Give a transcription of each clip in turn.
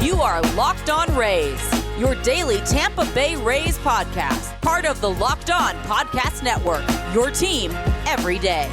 You are Locked On Rays, your daily Tampa Bay Rays podcast, part of the Locked On Podcast Network, your team every day.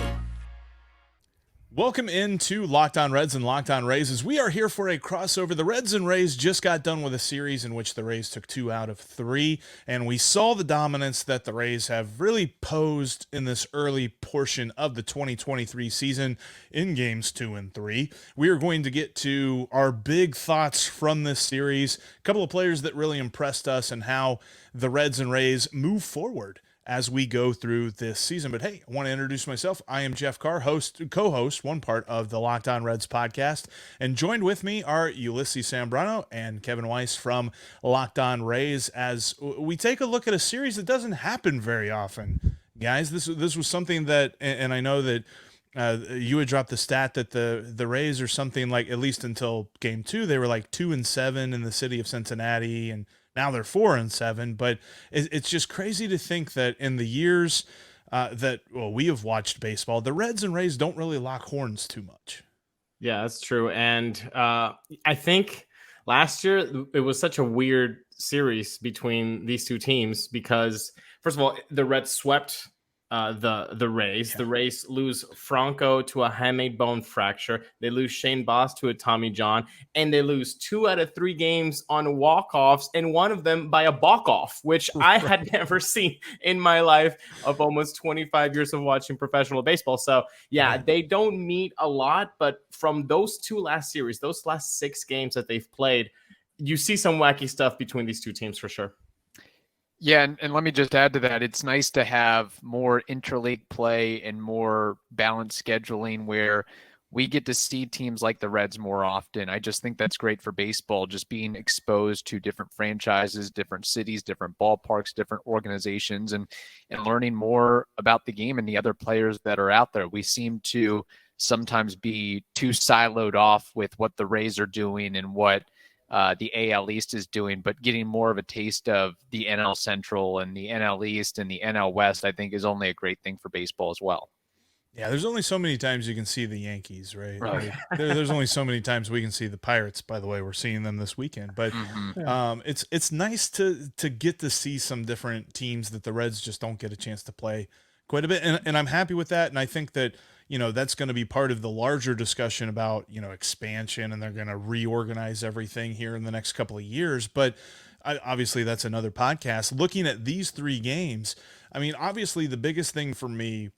Welcome into Locked On Reds and Locked On Rays as we are here for a crossover. The Reds and Rays just got done with a series in which the Rays took 2 out of 3, and we saw the dominance that the Rays have really posed in this early portion of the 2023 season in games 2 and 3. We are going to get to our big thoughts from this series, a couple of players that really impressed us, and how the Reds and Rays move forward as we go through this season. But hey, I want to introduce myself. I am Jeff Carr, co-host, one part of the Locked On Reds podcast, and joined with me are Ulises Sambrano and Kevin Weiss from Locked On Rays as we take a look at a series that doesn't happen very often. Guys, this was something that, and I know that you had dropped the stat that the Rays are something like, at least until game 2, they were like 2-7 in the city of Cincinnati, and now they're 4-7, but it's just crazy to think that in the years that we have watched baseball, the Reds and Rays don't really lock horns too much. Yeah, that's true. And I think last year it was such a weird series between these two teams because, first of all, the Reds swept the Rays. Yeah. The Rays lose Franco to a handmade bone fracture. They lose Shane Boss to a Tommy John, and they lose 2 out of 3 games on walk-offs, and one of them by a balk-off, which I had never seen in my life of almost 25 years of watching professional baseball. So yeah, they don't meet a lot, but from those 2 last series, those last 6 games that they've played, you see some wacky stuff between these two teams for sure. Yeah, and let me just add to that. It's nice to have more interleague play and more balanced scheduling where we get to see teams like the Reds more often. I just think that's great for baseball, just being exposed to different franchises, different cities, different ballparks, different organizations, and learning more about the game and the other players that are out there. We seem to sometimes be too siloed off with what the Rays are doing and what the AL East is doing, but getting more of a taste of the NL Central and the NL East and the NL West, I think, is only a great thing for baseball as well. Yeah, there's only so many times you can see the Yankees, right? Like, there's only so many times we can see the Pirates. By the way, we're seeing them this weekend, but it's nice to get to see some different teams that the Reds just don't get a chance to play quite a bit, and I'm happy with that. And I think that that's going to be part of the larger discussion about, expansion, and they're going to reorganize everything here in the next couple of years. But obviously that's another podcast. Looking at these 3 games, I mean, obviously the biggest thing for me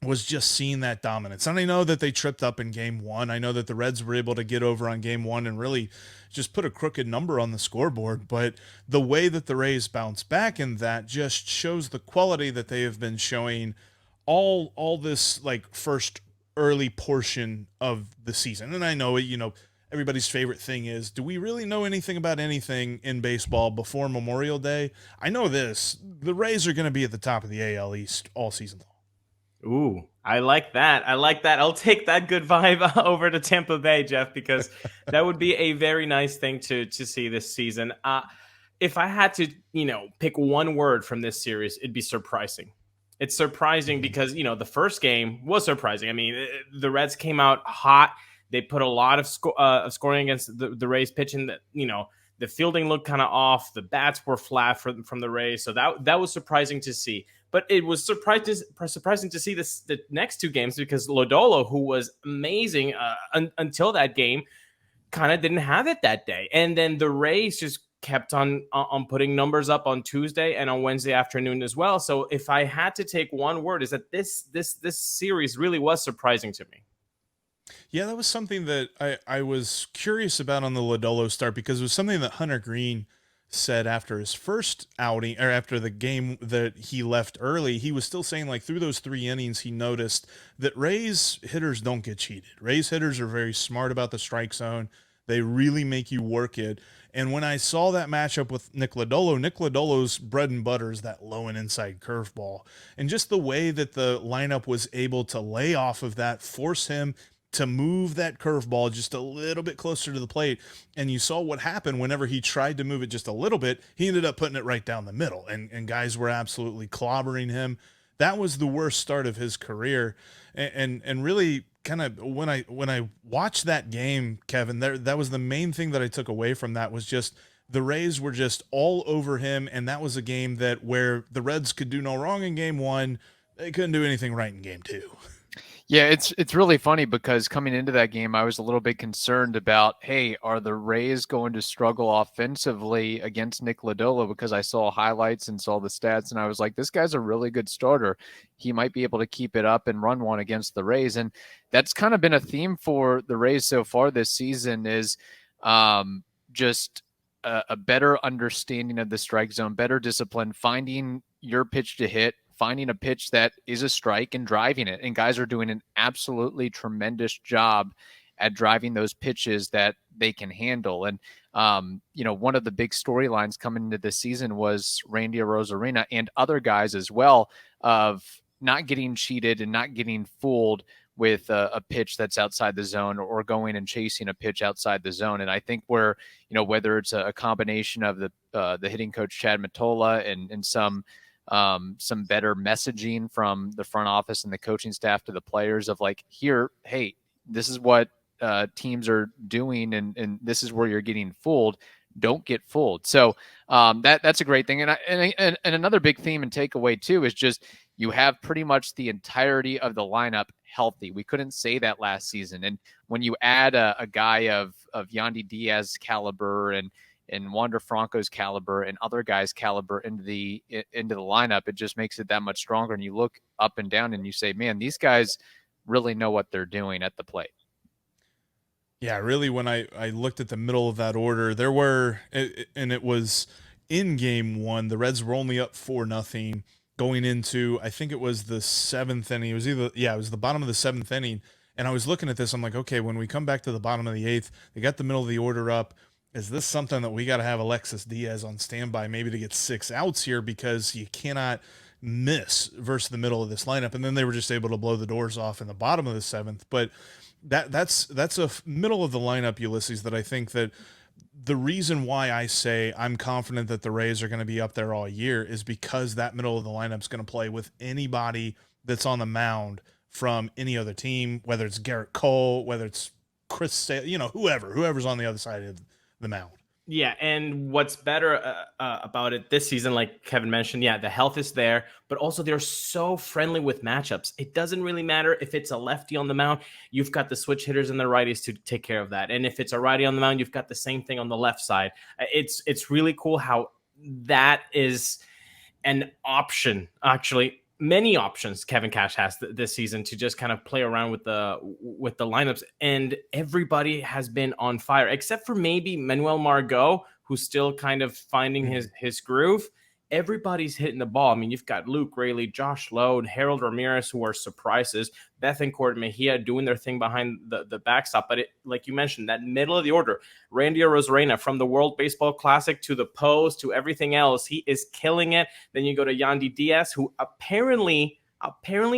was just seeing that dominance. And I know that they tripped up in game 1. I know that the Reds were able to get over on game 1 and really just put a crooked number on the scoreboard. But the way that the Rays bounced back in that just shows the quality that they have been showing all this like first early portion of the season. And I know, everybody's favorite thing is, do we really know anything about anything in baseball before Memorial Day? I know this. The Rays are going to be at the top of the AL East all season long. Ooh, I like that. I'll take that good vibe over to Tampa Bay, Jeff, because that would be a very nice thing to see this season. If I had to, pick one word from this series, it'd be surprising. It's surprising because, the first game was surprising. I mean, the Reds came out hot. They put a lot of scoring against the Rays pitching. That the fielding looked kind of off. The bats were flat from the Rays. So that was surprising to see. But it was surprising to see the next 2 games because Lodolo, who was amazing until that game, kind of didn't have it that day. And then the Rays just kept on putting numbers up on Tuesday and on Wednesday afternoon as well. So if I had to take one word, is that this series really was surprising to me. Yeah, that was something that I was curious about on the Lodolo start, because it was something that Hunter Green said after his first outing, or after the game that he left early. He was still saying, like, through those 3 innings, he noticed that Rays hitters don't get cheated. Rays hitters are very smart about the strike zone. They really make you work it. And when I saw that matchup with Nick Lodolo's bread and butter is that low and inside curveball. And just the way that the lineup was able to lay off of that, force him to move that curveball just a little bit closer to the plate. And you saw what happened whenever he tried to move it just a little bit. He ended up putting it right down the middle, and guys were absolutely clobbering him. that was the worst start of his career. And really kind of when I watched that game, Kevin, that was the main thing that I took away from that, was just the Rays were just all over him. And that was a game that where the Reds could do no wrong in game one, they couldn't do anything right in game two. Yeah, it's really funny because coming into that game, I was a little bit concerned about, hey, are the Rays going to struggle offensively against Nick Lodolo? Because I saw highlights and saw the stats, and I was like, this guy's a really good starter. He might be able to keep it up and run one against the Rays. And that's kind of been a theme for the Rays so far this season, is just a better understanding of the strike zone, better discipline, finding your pitch to hit, finding a pitch that is a strike and driving it. And guys are doing an absolutely tremendous job at driving those pitches that they can handle. And, one of the big storylines coming into this season was Randy Arozarena and other guys as well, of not getting cheated and not getting fooled with a pitch that's outside the zone, or going and chasing a pitch outside the zone. And I think where, whether it's a combination of the hitting coach, Chad Mottola, and some better messaging from the front office and the coaching staff to the players of like, here, hey, this is what teams are doing, and this is where you're getting fooled. Don't get fooled. So that's a great thing. And another big theme and takeaway too is just, you have pretty much the entirety of the lineup healthy. We couldn't say that last season. And when you add a guy of Yandy Diaz caliber and Wander Franco's caliber and other guys' caliber into the lineup, it just makes it that much stronger. And you look up and down and you say, man, these guys really know what they're doing at the plate. Yeah, really, when I looked at the middle of that order, there were, and it was in game one, the Reds were only up 4-0 going into, I think it was the seventh inning. It was it was the bottom of the seventh inning. And I was looking at this, I'm like, okay, when we come back to the bottom of the eighth, they got the middle of the order up. Is this something that we got to have Alexis Diaz on standby maybe to get 6 outs here, because you cannot miss versus the middle of this lineup? And then they were just able to blow the doors off in the bottom of the seventh. But that's a middle of the lineup, Ulises, that I think that the reason why I say I'm confident that the Rays are going to be up there all year is because that middle of the lineup is going to play with anybody that's on the mound from any other team, whether it's Garrett Cole, whether it's Chris Sale, whoever's on the other side of the mound. Yeah, and what's better about it this season, like Kevin mentioned, the health is there, but also they're so friendly with matchups. It doesn't really matter if it's a lefty on the mound. You've got the switch hitters and the righties to take care of that. And if it's a righty on the mound, you've got the same thing on the left side. It's really cool how that is an option, actually. Many options Kevin Cash has this season to just kind of play around with the lineups, and everybody has been on fire except for maybe Manuel Margot, who's still kind of finding his groove. Everybody's hitting the ball. I mean, you've got Luke Raley, Josh Lowe, Harold Ramirez, who are surprises, Bethancourt, Mejia doing their thing behind the backstop. But like you mentioned, that middle of the order, Randy Arozarena, from the World Baseball Classic to the post to everything else, he is killing it. Then you go to Yandy Diaz, who apparently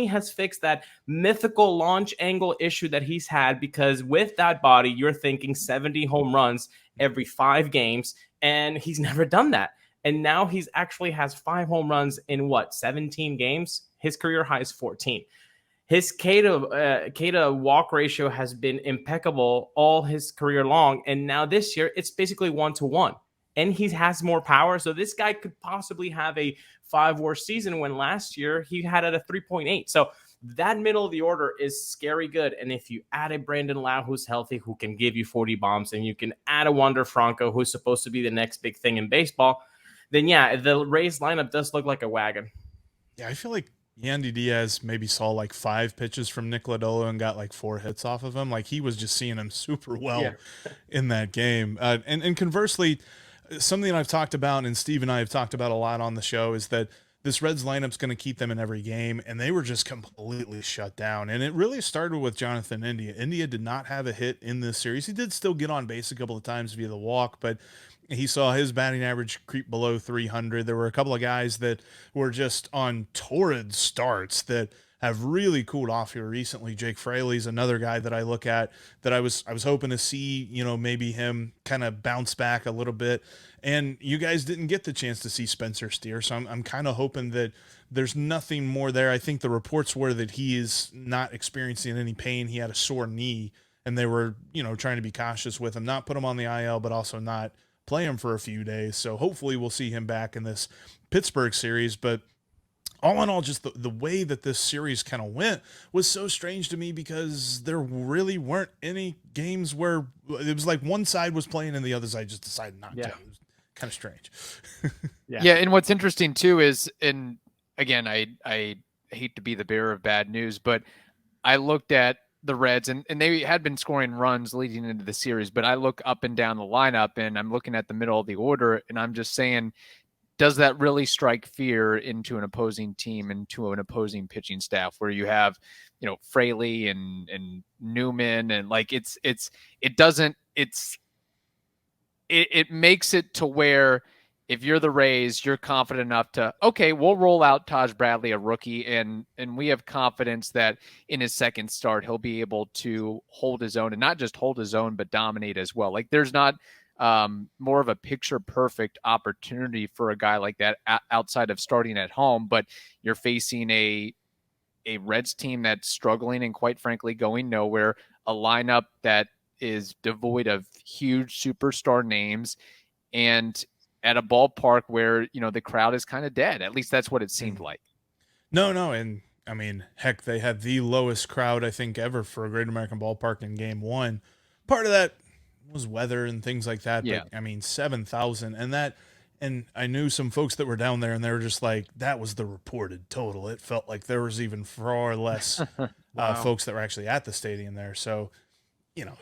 has fixed that mythical launch angle issue that he's had, because with that body, you're thinking 70 home runs every 5 games, and he's never done that. And now he's actually has 5 home runs in 17 games. His career high is 14. His K to walk ratio has been impeccable all his career long. And now this year, it's basically 1-to-1. And he has more power. So this guy could possibly have a 5-WAR season, when last year he had it at a 3.8. So that middle of the order is scary good. And if you add a Brandon Lau who's healthy, who can give you 40 bombs, and you can add a Wander Franco who's supposed to be the next big thing in baseball, then the Rays lineup does look like a wagon. Yeah, I feel like Yandy Diaz maybe saw like 5 pitches from Nick Lodolo and got like 4 hits off of him. Like, he was just seeing him super well in that game. And conversely, something I've talked about, and Steve and I have talked about a lot on the show, is that this Reds lineup's going to keep them in every game, and they were just completely shut down. And it really started with Jonathan India. India did not have a hit in this series. He did still get on base a couple of times via the walk, but he saw his batting average creep below 300. There were a couple of guys that were just on torrid starts that have really cooled off here recently. Jake Fraley's another guy that I look at that I was hoping to see, maybe him kind of bounce back a little bit. And you guys didn't get the chance to see Spencer Steer, so I'm kind of hoping that there's nothing more there. I think the reports were that he is not experiencing any pain. He had a sore knee, and they were, trying to be cautious with him, not put him on the IL, but also not play him for a few days. So hopefully we'll see him back in this Pittsburgh series. But all in all, just the way that this series kind of went was so strange to me, because there really weren't any games where it was like one side was playing and the other side just decided not to. It was kind of strange. Yeah. And what's interesting too is, and again, I hate to be the bearer of bad news, but I looked at the Reds and they had been scoring runs leading into the series, but I look up and down the lineup and I'm looking at the middle of the order and I'm just saying, does that really strike fear into an opposing team, into an opposing pitching staff, where you have, Fraley and Newman, and like it makes it to where if you're the Rays, you're confident enough to, okay, we'll roll out Taj Bradley, a rookie, and we have confidence that in his second start, he'll be able to hold his own, and not just hold his own, but dominate as well. Like there's not more of a picture perfect opportunity for a guy like that outside of starting at home, but you're facing a Reds team that's struggling and quite frankly going nowhere, a lineup that is devoid of huge superstar names, and at a ballpark where, the crowd is kind of dead. At least that's what it seemed like. No. And I mean, heck, they had the lowest crowd, I think, ever for a Great American Ballpark in Game 1. Part of that was weather and things like that. Yeah. But I mean, 7,000 and I knew some folks that were down there and they were just like, that was the reported total. It felt like there was even far less folks that were actually at the stadium there. So,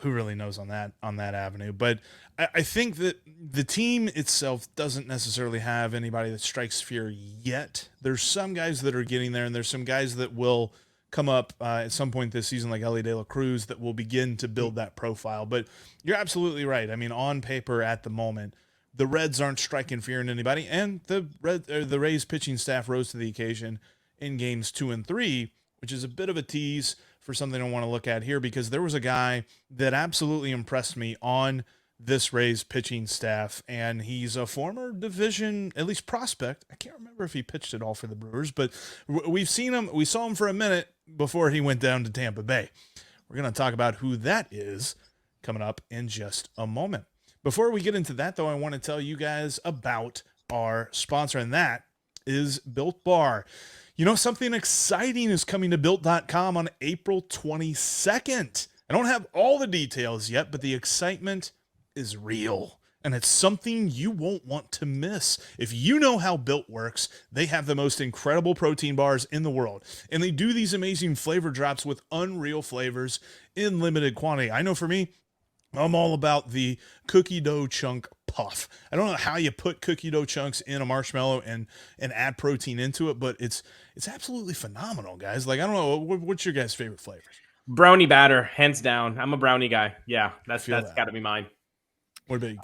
who really knows on that avenue, but I think that the team itself doesn't necessarily have anybody that strikes fear yet. There's some guys that are getting there, and there's some guys that will come up at some point this season, like Ellie De La Cruz, that will begin to build that profile. But you're absolutely right. I mean, on paper at the moment, the Reds aren't striking fear in anybody, and the Rays pitching staff rose to the occasion in games 2 and 3, which is a bit of a tease for something I want to look at here, because there was a guy that absolutely impressed me on this Rays pitching staff, and he's a former division, at least prospect. I can't remember if he pitched at all for the Brewers, but we saw him for a minute before he went down to Tampa Bay. We're going to talk about who that is coming up in just a moment. Before we get into that, though, I want to tell you guys about our sponsor, and that is Built Bar. Something exciting is coming to Built.com on April 22nd. I don't have all the details yet, but the excitement is real, and it's something you won't want to miss. If you know how Built works, they have the most incredible protein bars in the world, and they do these amazing flavor drops with unreal flavors in limited quantity. I know for me, I'm all about the cookie dough chunk puff. I don't know how you put cookie dough chunks in a marshmallow and add protein into it, but it's absolutely phenomenal, guys. Like, I don't know, what's your guys' favorite flavors? Brownie batter, hands down. I'm a brownie guy. Yeah, that's got to be mine. What about you?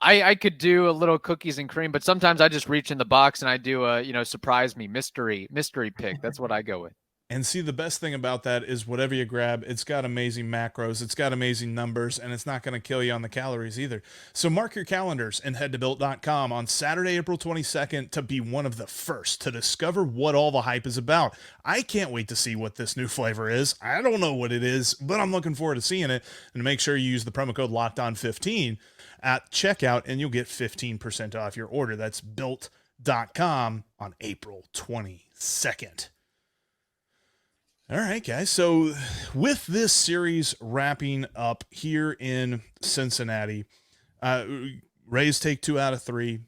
I could do a little cookies and cream, but sometimes I just reach in the box and I do a, surprise me mystery pick. That's what I go with. And see, the best thing about that is whatever you grab, it's got amazing macros, it's got amazing numbers, and it's not going to kill you on the calories either. So mark your calendars and head to Built.com on Saturday, April 22nd to be one of the first to discover what all the hype is about. I can't wait to see what this new flavor is. I don't know what it is, but I'm looking forward to seeing it. And make sure you use the promo code LOCKEDON15 at checkout, and you'll get 15% off your order. That's Built.com on April 22nd. All right, guys. So with this series wrapping up here in Cincinnati, Rays take 2 out of 3.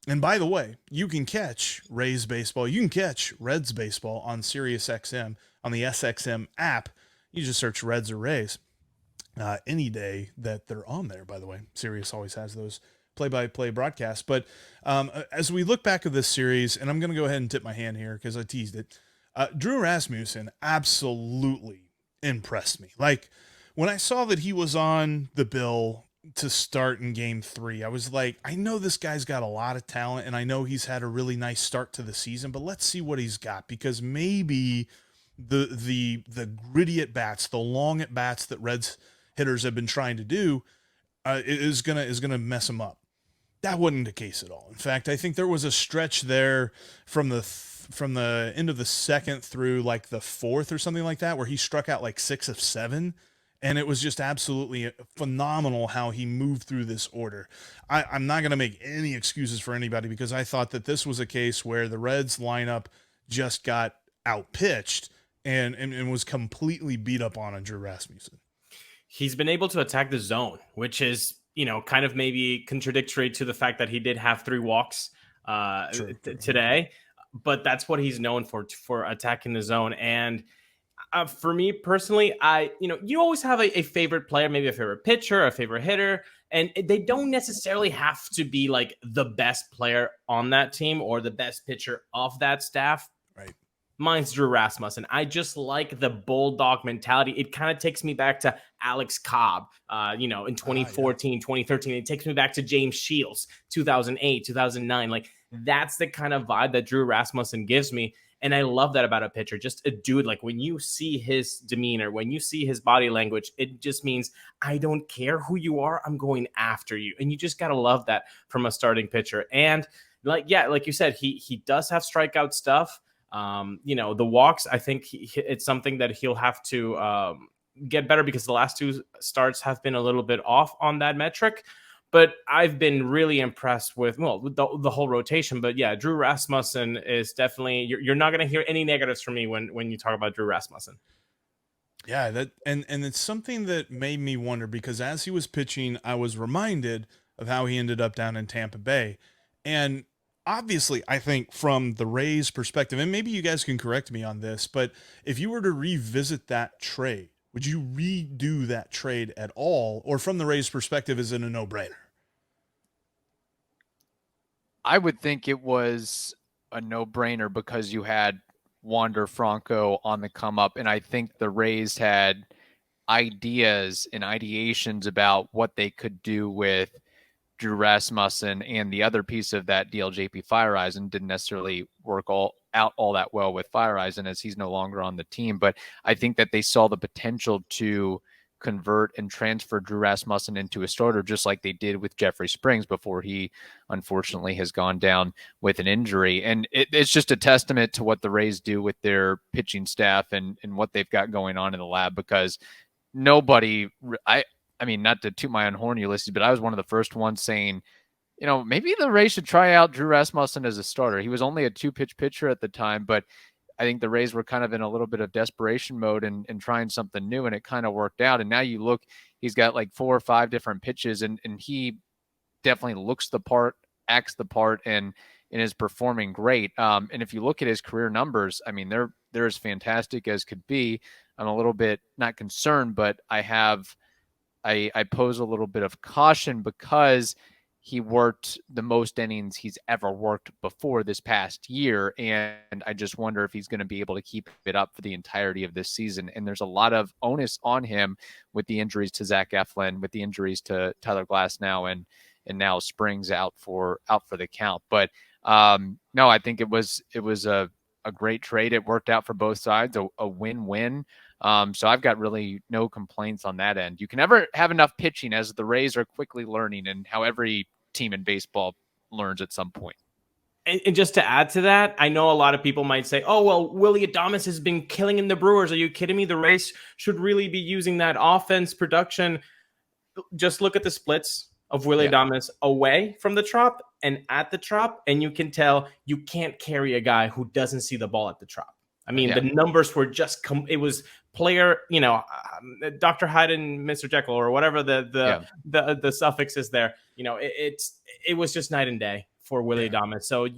And by the way, you can catch Rays baseball. You can catch Reds baseball on SiriusXM, on the SXM app. You just search Reds or Rays any day that they're on there, by the way. Sirius always has those play-by-play broadcasts. But as we look back at this series, and I'm going to go ahead and tip my hand here because I teased it, Drew Rasmussen absolutely impressed me. Like, when I saw that he was on the bill to start in Game 3, I was like, I know this guy's got a lot of talent, and I know he's had a really nice start to the season, but let's see what he's got, because maybe the gritty at bats, the long at bats that Reds hitters have been trying to do, is gonna mess him up. That wasn't the case at all. In fact, I think there was a stretch there from the end of the second through like the fourth or something like that, where he struck out like 6 of 7. And it was just absolutely phenomenal how he moved through this order. I'm not going to make any excuses for anybody, because I thought that this was a case where the Reds lineup just got outpitched and was completely beat up on Drew Rasmussen. He's been able to attack the zone, which is, kind of maybe contradictory to the fact that he did have 3 walks today, but that's what he's known for attacking the zone. And for me personally, you always have a favorite player, maybe a favorite pitcher, a favorite hitter, and they don't necessarily have to be like the best player on that team or the best pitcher of that staff. Right. Mine's Drew Rasmussen. I just like the bulldog mentality. It kind of takes me back to Alex Cobb, in 2014, 2013. It takes me back to James Shields, 2008, 2009. Like, that's the kind of vibe that Drew Rasmussen gives me. And I love that about a pitcher. Just a dude, like when you see his demeanor, when you see his body language, it just means I don't care who you are. I'm going after you. And you just got to love that from a starting pitcher. And like you said, he does have strikeout stuff. The walks, I think it's something that he'll have to get better, because the last 2 starts have been a little bit off on that metric. But I've been really impressed with the whole rotation. But yeah, Drew Rasmussen is definitely, you're not going to hear any negatives from me when you talk about Drew Rasmussen. Yeah, that and it's something that made me wonder, because as he was pitching, I was reminded of how he ended up down in Tampa Bay. And obviously, I think from the Rays' perspective, and maybe you guys can correct me on this, but if you were to revisit that trade, would you redo that trade at all? Or from the Rays' perspective, is it a no-brainer? I would think it was a no-brainer, because you had Wander Franco on the come up, and I think the Rays had ideas and ideations about what they could do with Drew Rasmussen, and the other piece of that deal, JP Fireeisen, didn't necessarily work all that well with Fireeisen, as he's no longer on the team. But I think that they saw the potential to convert and transfer Drew Rasmussen into a starter, just like they did with Jeffrey Springs before he unfortunately has gone down with an injury. And it's just a testament to what the Rays do with their pitching staff and what they've got going on in the lab, because nobody, I mean, not to toot my own horn, Ulises, but I was one of the first ones saying, maybe the Rays should try out Drew Rasmussen as a starter. He was only a 2-pitch pitcher at the time, but I think the Rays were kind of in a little bit of desperation mode and trying something new, and it kind of worked out. And now you look, he's got like 4 or 5 different pitches, and he definitely looks the part, acts the part, and is performing great. And if you look at his career numbers, I mean, they're as fantastic as could be. I'm a little bit not concerned, but I pose a little bit of caution, because he worked the most innings he's ever worked before this past year. And I just wonder if he's going to be able to keep it up for the entirety of this season. And there's a lot of onus on him with the injuries to Zach Eflin, with the injuries to Tyler Glasnow, and now Springs out for the count. But no, I think it was a great trade. It worked out for both sides, a win-win. So I've got really no complaints on that end. You can never have enough pitching, as the Rays are quickly learning, and how every team in baseball learns at some point. And just to add to that, I know a lot of people might say, oh, well, Willie Adames has been killing in the Brewers. Are you kidding me? The Rays should really be using that offense production. Just look at the splits of Willie Adames away from the Trop and at the Trop, and you can tell you can't carry a guy who doesn't see the ball at the Trop. I mean, the numbers were just it was player, Dr. Hyde and Mr. Jekyll, or whatever the suffix is there. It was just night and day for Willie Adames. So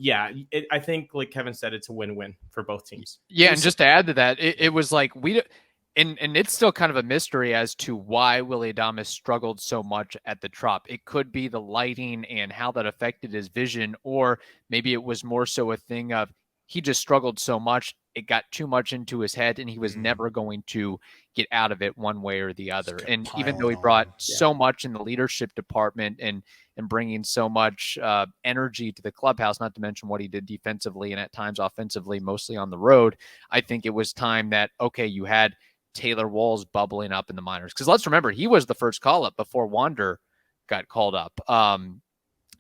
I think, like Kevin said, it's a win-win for both teams. Yeah, and just to add to that, it was like and it's still kind of a mystery as to why Willie Adames struggled so much at the Trop. It could be the lighting and how that affected his vision, or maybe it was more so a thing of he just struggled so much. It got too much into his head, and he was never going to get out of it one way or the other. And even though he brought so much in the leadership department and bringing so much energy to the clubhouse, not to mention what he did defensively and at times offensively, mostly on the road, I think it was time that, okay, you had Taylor Walls bubbling up in the minors. Because let's remember, he was the first call-up before Wander got called up.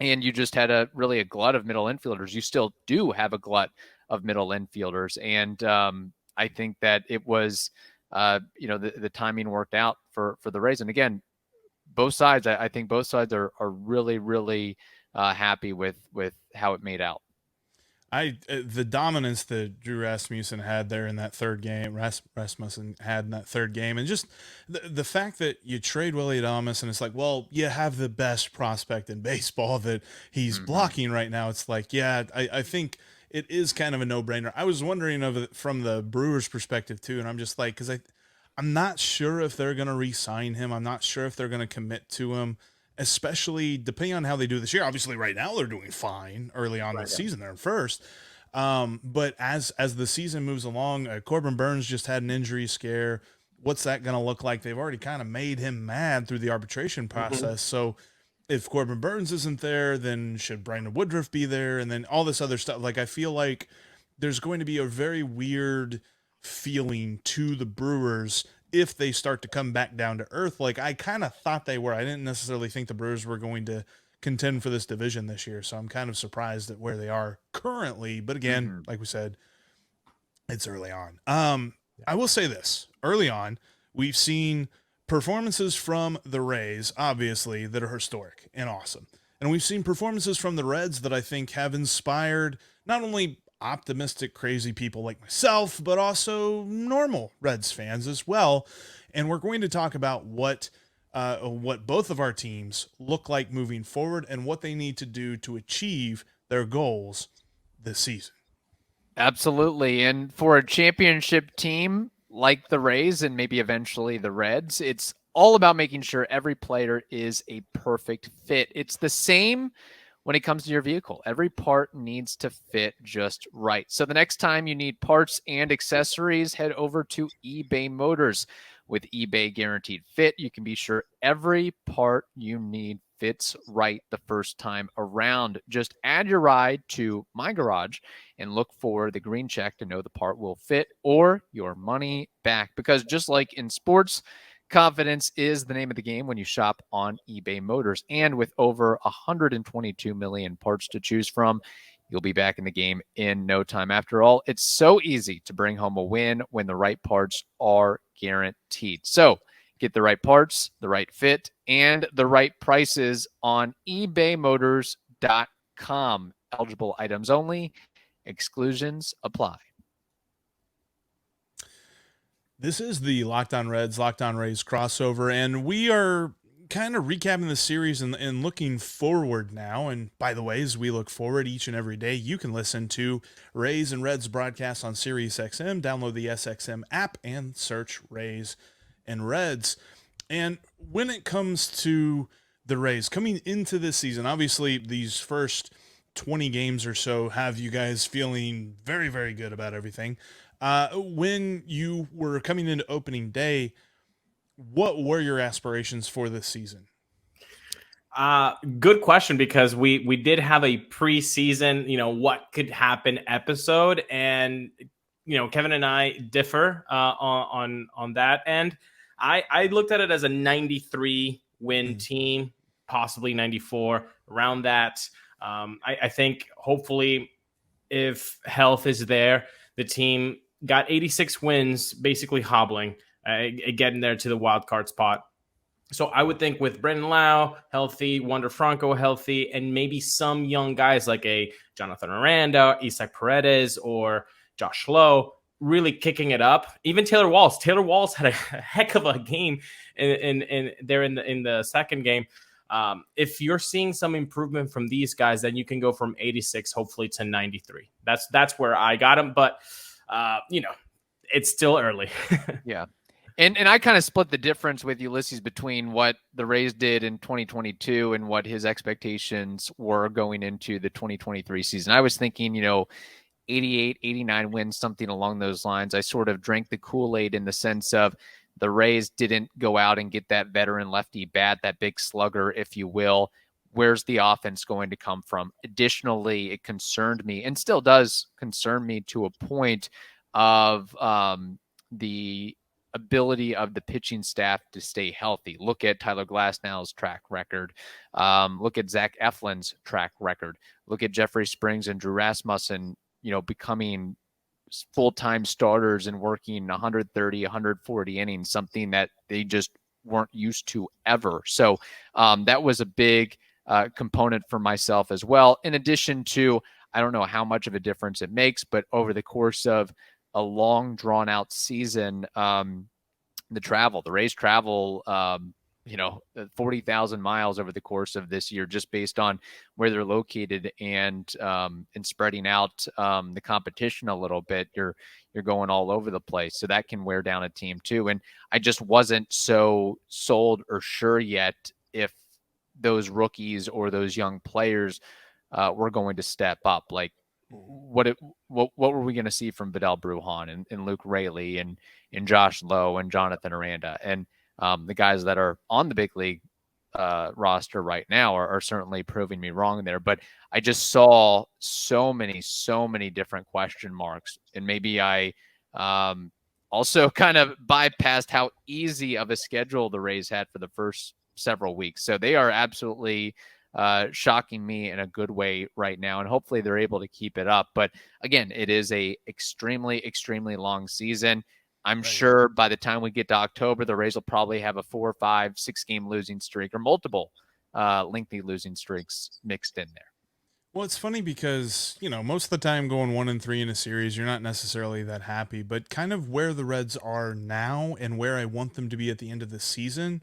And you just had a glut of middle infielders. You still do have a glut of middle infielders. And I think that it was, the timing worked out for the Rays. And again, both sides, I think both sides are really, really happy with how it made out. The dominance that Drew Rasmussen had there in that third game, Rasmussen had in that third game, and just the fact that you trade Willie Adames and it's like, well, you have the best prospect in baseball that he's blocking right now. It's like, yeah, I think it is kind of a no-brainer. I was wondering of it from the Brewers' perspective too, and I'm just like, because I'm not sure if they're going to re-sign him. I'm not sure if they're going to commit to him, especially depending on how they do this year. Obviously, right now they're doing fine. Early on this season, they're in first. But as the season moves along, Corbin Burns just had an injury scare. What's that going to look like? They've already kind of made him mad through the arbitration process. So if Corbin Burns isn't there, then should Brandon Woodruff be there? And then all this other stuff. Like, I feel like there's going to be a very weird feeling to the Brewers if they start to come back down to earth. Like, I kind of thought they were. I didn't necessarily think the Brewers were going to contend for this division this year. So I'm kind of surprised at where they are currently. But again, like we said, it's early on. I will say this. Early on, we've seen performances from the Rays, obviously, that are historic and awesome. And we've seen performances from the Reds that I think have inspired not only optimistic, crazy people like myself, but also normal Reds fans as well. And we're going to talk about what both of our teams look like moving forward and what they need to do to achieve their goals this season. Absolutely. And for a championship team like the Rays and maybe eventually the Reds, it's all about making sure every player is a perfect fit. It's the same when it comes to your vehicle. Every part needs to fit just right. So the next time you need parts and accessories, head over to eBay Motors. With eBay Guaranteed Fit, you can be sure every part you need fits right the first time around. Just add your ride to My Garage and look for the green check to know the part will fit or your money back. Because just like in sports, confidence is the name of the game when you shop on eBay Motors. And with over 122 million parts to choose from, you'll be back in the game in no time. After all, it's so easy to bring home a win when the right parts are guaranteed. So get the right parts, the right fit, and the right prices on ebaymotors.com. Eligible items only. Exclusions apply. This is the Locked On Reds, Locked On Rays crossover, and we are kind of recapping the series and looking forward now. And by the way, as we look forward each and every day, you can listen to Rays and Reds broadcasts on Sirius XM, download the SXM app, and search Rays and Reds. And when it comes to the Rays coming into this season, obviously these first 20 games or so have you guys feeling very, very good about everything. When you were coming into opening day, what were your aspirations for this season? Good question, because we did have a preseason, what could happen episode, and Kevin and I differ on that end. I looked at it as a 93 win team, possibly 94, around that. I think hopefully if health is there, the team got 86 wins, basically hobbling, getting there to the wild card spot. So I would think with Brendan Lau healthy, Wander Franco healthy, and maybe some young guys like a Jonathan Miranda, Isaac Paredes, or Josh Lowe really kicking it up. Even Taylor Walls. Taylor Walls had a heck of a game in the second game. If you're seeing some improvement from these guys, then you can go from 86 hopefully to 93. That's where I got him, but it's still early. Yeah. And I kind of split the difference with Ulises between what the Rays did in 2022 and what his expectations were going into the 2023 season. I was thinking, 88, 89 wins, something along those lines. I sort of drank the Kool-Aid in the sense of the Rays didn't go out and get that veteran lefty bat, that big slugger, if you will. Where's the offense going to come from? Additionally, it concerned me and still does concern me to a point of the ability of the pitching staff to stay healthy. Look at Tyler Glasnow's track record. Look at Zach Eflin's track record. Look at Jeffrey Springs and Drew Rasmussen, becoming full-time starters and working 130, 140 innings, something that they just weren't used to ever. So that was a big component for myself as well. In addition to, I don't know how much of a difference it makes, but over the course of a long drawn out season, the Rays travel, 40,000 miles over the course of this year, just based on where they're located and spreading out the competition a little bit. You're going all over the place. So that can wear down a team too. And I just wasn't so sold or sure yet if those rookies or those young players were going to step up. Like what were we going to see from Vidal Brujan and Luke Raley and Josh Lowe and Jonathan Aranda and the guys that are on the big league roster right now are certainly proving me wrong there. But I just saw so many different question marks, and maybe I also kind of bypassed how easy of a schedule the Rays had for the first several weeks. So they are absolutely shocking me in a good way right now, and hopefully they're able to keep it up. But again, it is a extremely long season. I'm sure by the time we get to October, the Rays will probably have a 4, 5, 6 game losing streak or multiple lengthy losing streaks mixed in there. Well, it's funny because, most of the time going 1-3 in a series, you're not necessarily that happy, but kind of where the Reds are now and where I want them to be at the end of the season,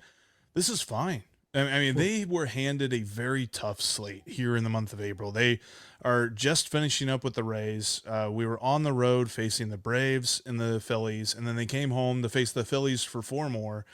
this is fine. I mean, they were handed a very tough slate here in the month of April. They are just finishing up with the Rays. We were on the road facing the Braves and the Phillies, and then they came home to face the Phillies for 4 more,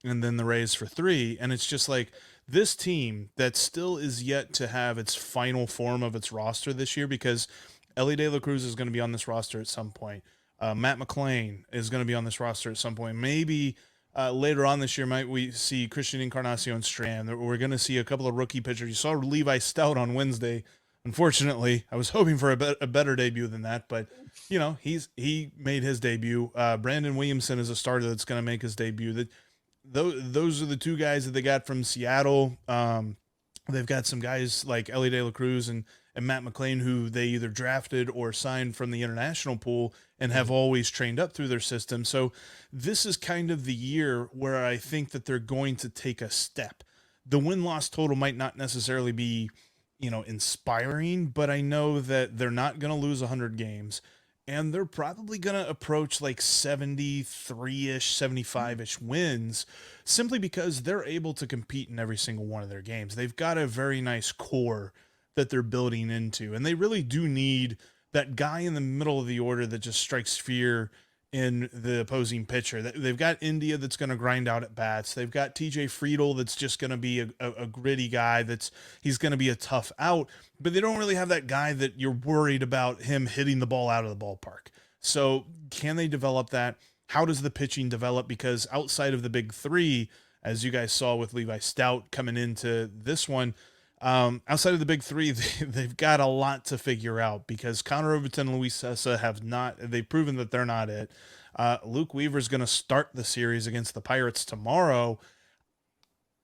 and then the Rays for 3. And it's just like this team that still is yet to have its final form of its roster this year, because Elly De La Cruz is going to be on this roster at some point. Matt McClain is going to be on this roster at some point. Maybe later on this year, might we see Christian Encarnacion Strand. We're going to see a couple of rookie pitchers. You saw Levi Stout on Wednesday. Unfortunately, I was hoping for a better debut than that, but he made his debut. Brandon Williamson is a starter that's going to make his debut. Those are the 2 guys that they got from Seattle. They've got some guys like Elly De La Cruz and Matt McClain, who they either drafted or signed from the international pool and have always trained up through their system. So this is kind of the year where I think that they're going to take a step. The win-loss total might not necessarily be, inspiring, but I know that they're not going to lose 100 games, and they're probably going to approach like 73-ish, 75-ish wins, simply because they're able to compete in every single one of their games. They've got a very nice core that they're building into, and they really do need that guy in the middle of the order that just strikes fear in the opposing pitcher. They've got India that's going to grind out at bats. They've got TJ Friedel that's just going to be a gritty guy. He's going to be a tough out, but they don't really have that guy that you're worried about him hitting the ball out of the ballpark. So can they develop that? How does the pitching develop? Because outside of the big 3, as you guys saw with Levi Stout coming into this one, outside of the big 3, they've got a lot to figure out, because Connor Overton and Luis Cessa they've proven that they're not it. Luke Weaver's going to start the series against the Pirates tomorrow.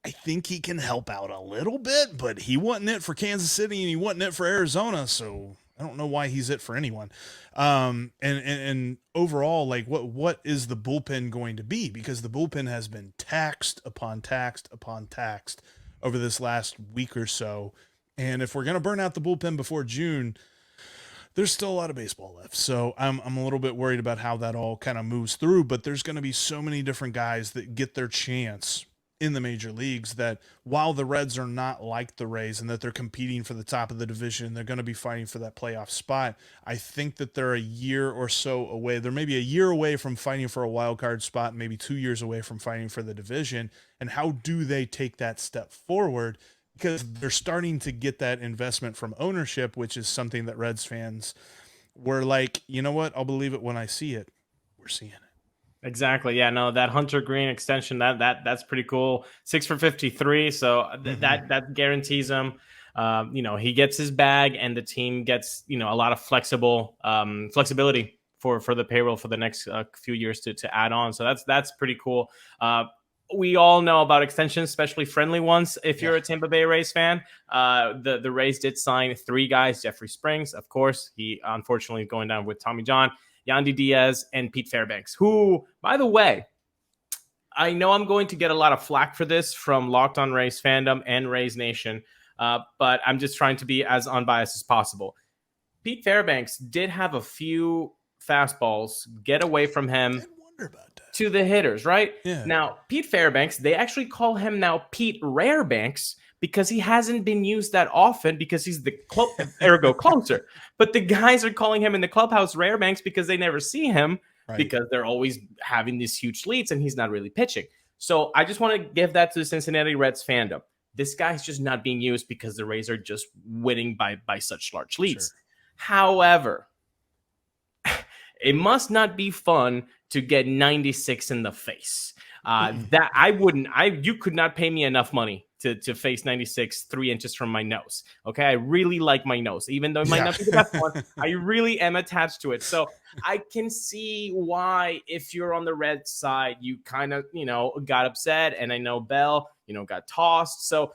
I think he can help out a little bit, but he wasn't it for Kansas City and he wasn't it for Arizona. So I don't know why he's it for anyone. And overall, like what is the bullpen going to be? Because the bullpen has been taxed upon taxed upon taxed over this last week or so. And if we're going to burn out the bullpen before June, there's still a lot of baseball left. So I'm a little bit worried about how that all kind of moves through, but there's going to be so many different guys that get their chance in the major leagues that while the Reds are not like the Rays and that they're competing for the top of the division, they're going to be fighting for that playoff spot. I think that they're a year or so away. They're maybe a year away from fighting for a wild card spot, maybe 2 years away from fighting for the division. And how do they take that step forward? Because they're starting to get that investment from ownership, which is something that Reds fans we're like, you know what? I'll believe it when I see it. We're seeing it. Exactly. Yeah, no, that Hunter Green extension, that's pretty cool. 6 for 53. So that guarantees him. He gets his bag, and the team gets, a lot of flexibility for the payroll for the next few years to add on. So that's pretty cool. We all know about extensions, especially friendly ones. If you're a Tampa Bay Rays fan, the Rays did sign 3 guys. Jeffrey Springs, of course, he unfortunately going down with Tommy John, Yandy Diaz, and Pete Fairbanks, who, by the way, I know I'm going to get a lot of flack for this from Locked On Rays fandom and Rays Nation, but I'm just trying to be as unbiased as possible. Pete Fairbanks did have a few fastballs get away from him to the hitters, right? Yeah. Now, Pete Fairbanks, they actually call him now Pete Rarebanks because he hasn't been used that often because he's the ergo closer. But the guys are calling him in the clubhouse Rarebanks because they never see him because they're always having these huge leads and he's not really pitching. So I just want to give that to the Cincinnati Reds fandom. This guy's just not being used because the Rays are just winning by such large leads. Sure. However, it must not be fun to get 96 in the face. You could not pay me enough money to face 96 3 inches from my nose. Okay. I really like my nose, even though it might not be the best one. I really am attached to it. So I can see why, if you're on the red side, you kind of, got upset. And I know Bell, got tossed. So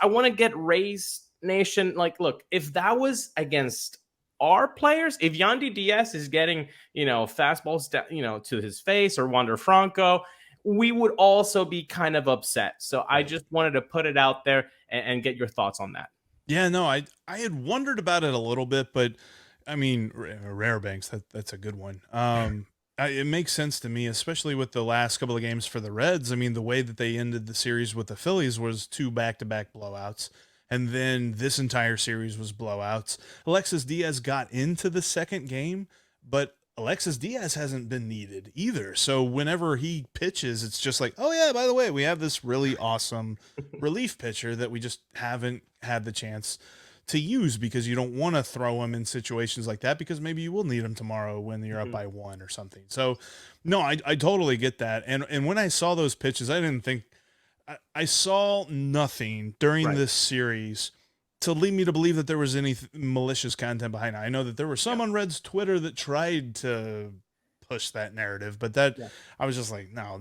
I want to get Rays Nation. Like, look, if that was against our players, if Yandy Diaz is getting, fastballs down, to his face, or Wander Franco, we would also be kind of upset. So I just wanted to put it out there and get your thoughts on that. Yeah, no, I had wondered about it a little bit, but I mean, Rarebanks, that's a good one. It makes sense to me, especially with the last couple of games for the Reds. I mean, the way that they ended the series with the Phillies was 2 back-to-back blowouts. And then this entire series was blowouts. Alexis Diaz got into the second game, but Alexis Diaz hasn't been needed either. So whenever he pitches, it's just like, oh yeah, by the way, we have this really awesome relief pitcher that we just haven't had the chance to use because you don't want to throw him in situations like that because maybe you will need him tomorrow when you're up by 1 or something. So no, I totally get that. And when I saw those pitches, I didn't think, I saw nothing during this series to lead me to believe that there was any malicious content behind it. I know that there were some on Red's Twitter that tried to push that narrative, but I was just like, no,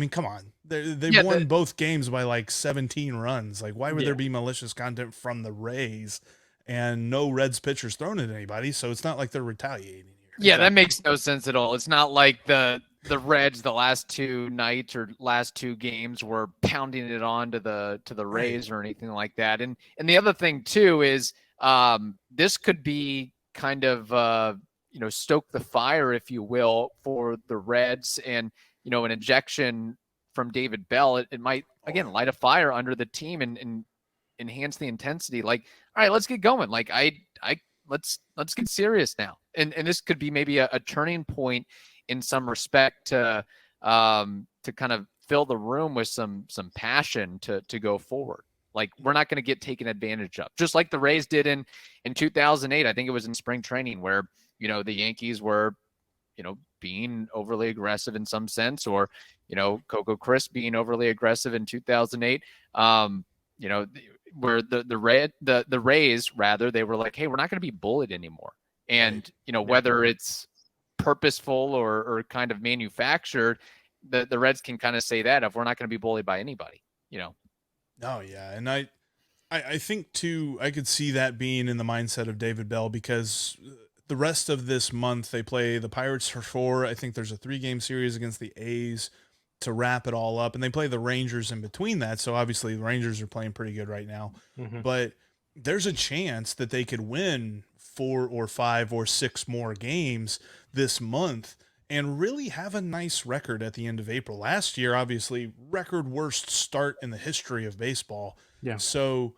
come on. They won both games by like 17 runs. Like, why would there be malicious content from the Rays and no Reds pitchers thrown at anybody? So it's not like they're retaliating here. Yeah, that makes no sense at all. It's not like the Reds the last 2 nights or last 2 games were pounding it on to the Rays or anything like that. And the other thing too is this could be kind of stoke the fire, if you will, for the Reds, and an injection from David Bell. It might again light a fire under the team and enhance the intensity. Like, all right, let's get going. Like let's get serious now. And this could be maybe a turning point in some respect to kind of fill the room with some passion to go forward. Like, we're not going to get taken advantage of, just like the Rays did in 2008. I think it was in spring training where, the Yankees were, being overly aggressive in some sense, or, Coco Crisp being overly aggressive in 2008. Where the Rays, rather, they were like, hey, we're not going to be bullied anymore. And, whether it's purposeful or kind of manufactured, the Reds can kind of say that if we're not going to be bullied by anybody, Oh yeah. And I think too, I could see that being in the mindset of David Bell, because the rest of this month they play the Pirates for 4. I think there's a 3-game series against the A's to wrap it all up, and they play the Rangers in between that. So obviously the Rangers are playing pretty good right now, but there's a chance that they could win 4 or 5 or 6 more games this month and really have a nice record at the end of April. Last year, obviously, record worst start in the history of baseball. Yeah. So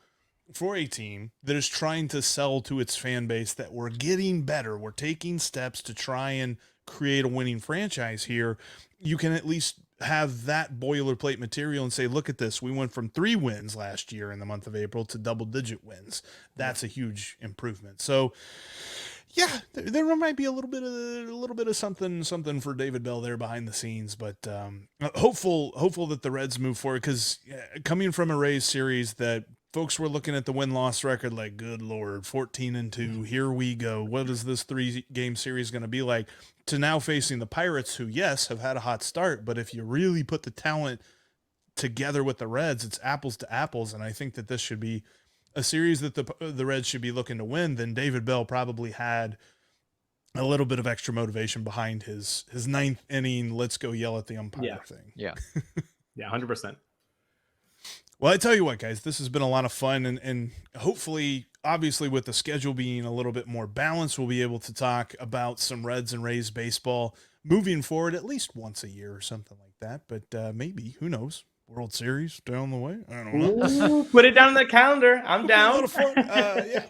for a team that is trying to sell to its fan base that we're getting better, we're taking steps to try and create a winning franchise here, you can at least have that boilerplate material and say, look at this. We went from 3 wins last year in the month of April to double-digit wins. That's a huge improvement. So, Yeah, there might be a little bit of something for David Bell there behind the scenes, but hopeful that the Reds move forward, because coming from a Rays series that folks were looking at the win-loss record like, good Lord, 14-2, here we go. What is this 3-game series going to be like? To now facing the Pirates, who, yes, have had a hot start, but if you really put the talent together with the Reds, it's apples to apples, and I think that this should be a series that the Reds should be looking to win. Then David Bell probably had a little bit of extra motivation behind his ninth inning, let's go yell at the umpire thing. Yeah, 100%. Well, I tell you what, guys, this has been a lot of fun, and hopefully, obviously, with the schedule being a little bit more balanced, we'll be able to talk about some Reds and Rays baseball moving forward at least once a year or something like that. But maybe, who knows? World Series down the way. I don't know. Ooh, put it down on the calendar. I'm down. A lot of fun. Yeah,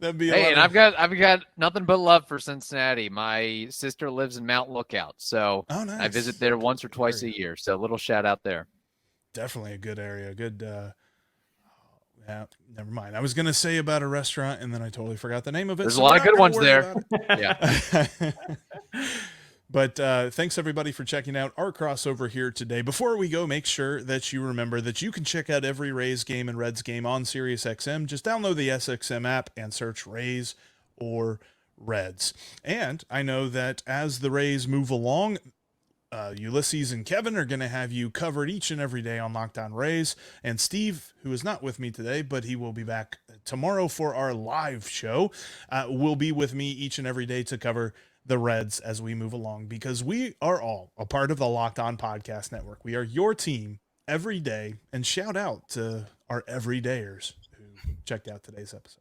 that'd be. Hey, and I've got nothing but love for Cincinnati. My sister lives in Mount Lookout, so nice. I visit there once or twice a year. So a little shout out there. Definitely a good area. Good. Yeah, never mind. I was gonna say about a restaurant, and then I totally forgot the name of it. There's a lot of good ones there. Yeah. But thanks, everybody, for checking out our crossover here today. Before we go, make sure that you remember that you can check out every Rays game and Reds game on SiriusXM. Just download the SXM app and search Rays or Reds. And I know that as the Rays move along, Ulises and Kevin are going to have you covered each and every day on Locked On Rays. And Steve, who is not with me today, but he will be back tomorrow for our live show, will be with me each and every day to cover the Reds as we move along, because we are all a part of the Locked On Podcast Network. We are your team every day, and shout out to our everydayers who checked out today's episode.